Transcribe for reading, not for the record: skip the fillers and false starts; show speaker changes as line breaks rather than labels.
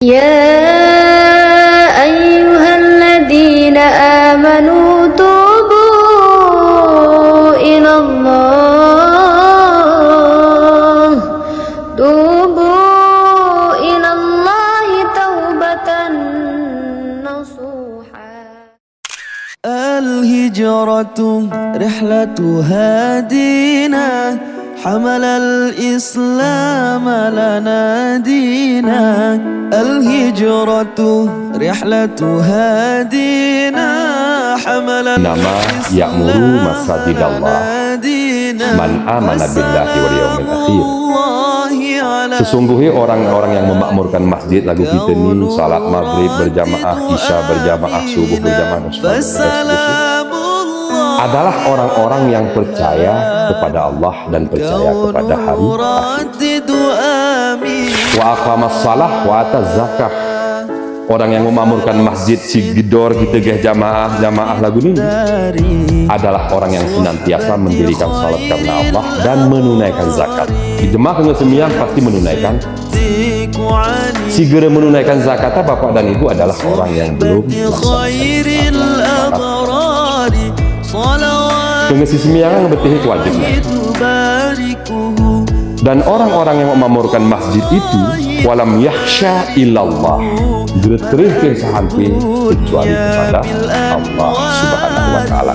يا أيها الذين آمنوا توبوا إلى الله توبة نصوحا.
الهجرة رحلة هادينا حمل الإسلام لنا دينا. الهجرة رحلة هادينا حمل
Nama ya'muru masajidallah man amana billahi wal yawmil akhir. Sesungguhnya orang-orang yang memakmurkan masjid lagu kita ini salat maghrib berjamaah, isya berjamaah, subuh berjamaah dan sebagainya adalah orang-orang yang percaya kepada Allah dan percaya kepada hari akhir. Wa aqamas salah wa ataz zakah. Orang yang memakmurkan masjid si gedor kita geh jamaah lagu ini adalah orang yang senantiasa mendirikan salat karena Allah dan menunaikan zakat. Di jemaah kesembilan pasti menunaikan. Segera menunaikan zakat bapak dan ibu adalah orang yang belum Kesembilan betih wajibnya. Dan orang-orang yang memamurkan masjid itu walam yakhsha illallah, gerterih ke sahampi kecuali kepada Allah Subhanahu wa ta'ala.